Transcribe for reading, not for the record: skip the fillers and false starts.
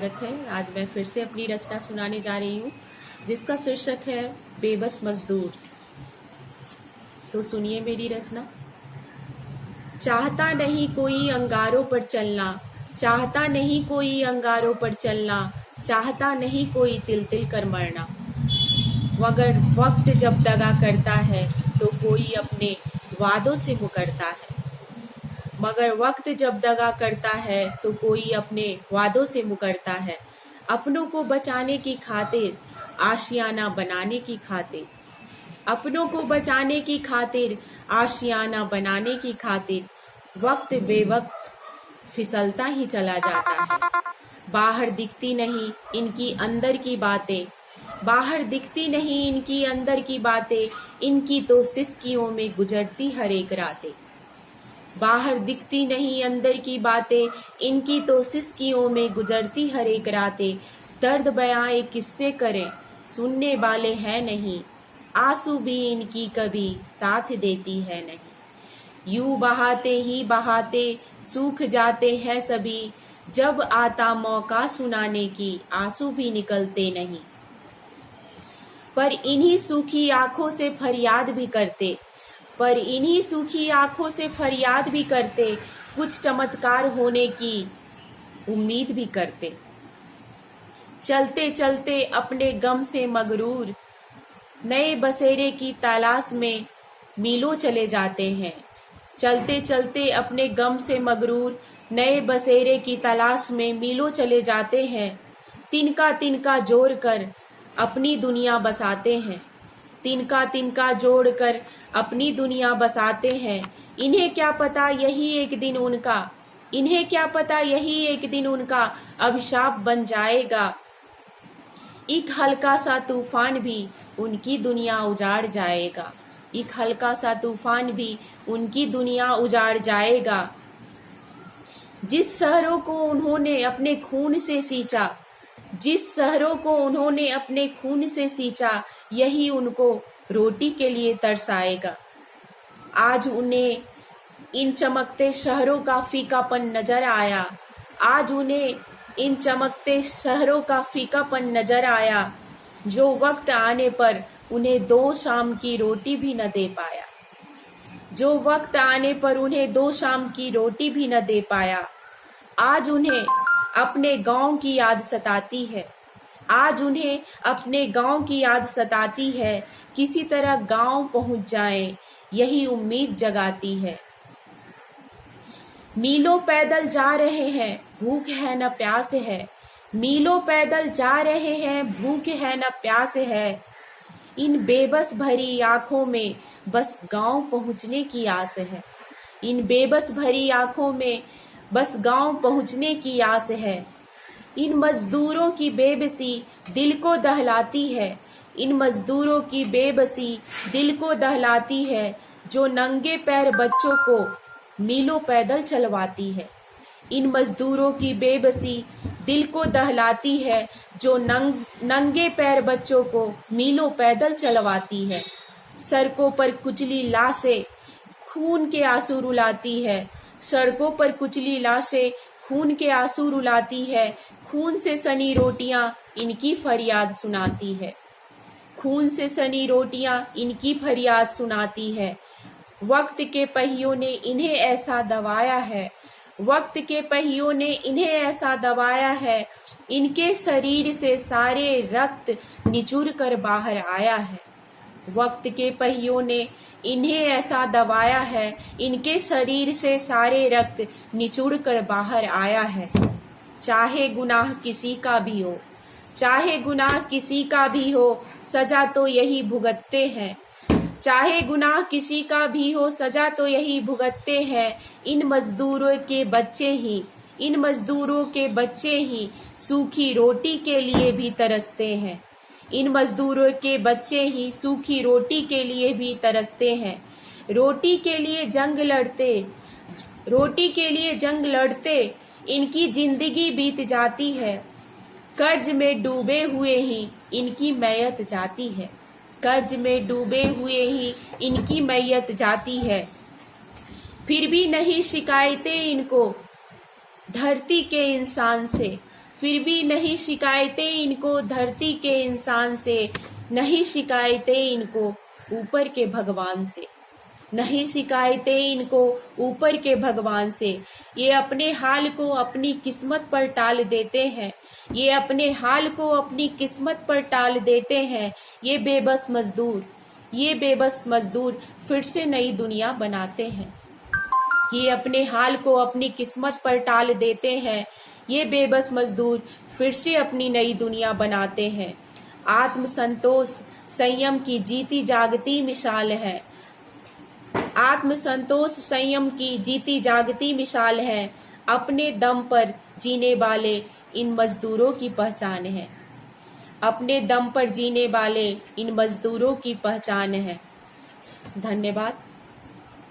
स्वागत है। आज मैं फिर से अपनी रचना सुनाने जा रही हूँ जिसका शीर्षक है बेबस मजदूर। तो सुनिए मेरी रचना। चाहता नहीं कोई अंगारों पर चलना, चाहता नहीं कोई अंगारों पर चलना, चाहता नहीं कोई तिल तिल कर मरना। मगर वक्त जब दगा करता है तो कोई अपने वादों से मुकरता है। मगर वक्त जब दगा करता है तो कोई अपने वादों से मुकरता है। अपनों को बचाने की खातिर, आशियाना बनाने की खातिर, अपनों को बचाने की खातिर, आशियाना बनाने की खातिर वक्त बेवक्त फिसलता ही चला जाता है। बाहर दिखती नहीं इनकी अंदर की बातें, बाहर दिखती नहीं इनकी अंदर की बातें, इनकी तो सिसकियों में गुजरती हर एक रातें। बाहर दिखती नहीं अंदर की बातें, इनकी तो सिसकियों में गुजरती हर एक रातें। दर्द बयां किससे करें, सुनने वाले हैं नहीं, आंसू भी इनकी कभी साथ देती है नहीं। यूं बहाते ही बहाते सूख जाते हैं सभी, जब आता मौका सुनाने की आंसू भी निकलते नहीं। पर इन्हीं सूखी आंखों से फरियाद भी करते, पर इन्हीं सूखी आंखों से फरियाद भी करते, कुछ चमत्कार होने की उम्मीद भी करते। चलते चलते अपने गम से मगरूर, नए बसेरे की तलाश में मीलों चले जाते हैं। चलते चलते अपने गम से मगरूर, नए बसेरे की तलाश में मीलों चले जाते हैं। तिनका तिनका जोड़ कर अपनी दुनिया बसाते हैं, तिनका तिनका जोड़ कर अपनी दुनिया बसाते हैं। इन्हें क्या पता यही एक दिन उनका, इन्हें क्या पता यही एक दिन उनका अभिशाप बन जाएगा। एक हल्का सा तूफान भी उनकी दुनिया उजाड़ जाएगा, एक हल्का सा तूफान भी उनकी दुनिया उजाड़ जाएगा। जिस शहरों को उन्होंने अपने खून से सींचा, जिस शहरों को उन्होंने अपने खून से सींचा, यही उनको रोटी के लिए तरसाएगा। आज उन्हें इन चमकते शहरों का फीकापन नजर आया, आज उन्हें इन चमकते शहरों का फीकापन नजर आया, जो वक्त आने पर उन्हें 2 शाम की रोटी भी न दे पाया, जो वक्त आने पर उन्हें 2 शाम की रोटी भी न दे पाया। आज उन्हें अपने गांव की याद सताती है, आज उन्हें अपने गांव की याद सताती है। किसी तरह गांव पहुंच जाएं, यही उम्मीद जगाती है। मीलों पैदल जा रहे हैं, भूख है न प्यास है, मीलों पैदल जा रहे हैं, भूख है न प्यास है। इन बेबस भरी आंखों में बस गांव पहुंचने की आस है, इन बेबस भरी आंखों में बस गांव पहुंचने की आस है। इन मजदूरों की बेबसी दिल को दहलाती है, इन मजदूरों की बेबसी दिल को दहलाती है, जो नंगे पैर बच्चों को मीलों पैदल चलवाती है। इन मजदूरों की बेबसी दिल को दहलाती है, जो नंगे पैर बच्चों को मीलों पैदल चलवाती है। सड़कों पर कुचली लाशें खून के आंसू रुलाती है, सड़कों पर कुचली लाशें खून के आंसू रुलाती है। खून से सनी रोटियां इनकी फरियाद सुनाती है, खून से सनी रोटियां इनकी फरियाद सुनाती है। वक्त के पहियों ने इन्हें ऐसा दबाया है, वक्त के पहियों ने इन्हें ऐसा दबाया है, इनके शरीर से सारे रक्त निचुर कर बाहर आया है। वक्त के पहियों ने इन्हें ऐसा दबाया है, इनके शरीर से सारे रक्त निचुड़ कर बाहर आया है। चाहे गुनाह किसी का भी हो, चाहे गुनाह किसी का भी हो, सजा तो यही भुगतते हैं, चाहे गुनाह किसी का भी हो, सजा तो यही भुगतते हैं। इन मजदूरों के बच्चे ही, इन मजदूरों के बच्चे ही सूखी रोटी के लिए भी तरसते हैं, इन मजदूरों के बच्चे ही सूखी रोटी के लिए भी तरसते हैं। रोटी के लिए जंग लड़ते, रोटी के लिए जंग लड़ते इनकी जिंदगी बीत जाती है। कर्ज में डूबे हुए ही इनकी मैयत जाती है, कर्ज में डूबे हुए ही इनकी मैयत जाती है। फिर भी नहीं शिकायतें इनको धरती के इंसान से, फिर भी नहीं शिकायतें इनको धरती के इंसान से, नहीं शिकायतें इनको ऊपर के भगवान से, नहीं शिकायतें इनको ऊपर के भगवान से। ये अपने हाल को अपनी किस्मत पर टाल देते हैं, ये अपने हाल को अपनी किस्मत पर टाल देते हैं। ये बेबस मजदूर, ये बेबस मजदूर फिर से नई दुनिया बनाते हैं। ये अपने हाल को अपनी किस्मत पर टाल देते हैं, ये बेबस मजदूर फिर से अपनी नई दुनिया बनाते हैं। आत्म संतोष संयम की जीती जागती मिसाल है, आत्म संतोष संयम की जीती जागती मिसाल है। अपने दम पर जीने वाले इन मजदूरों की पहचान है, अपने दम पर जीने वाले इन मजदूरों की पहचान है। धन्यवाद।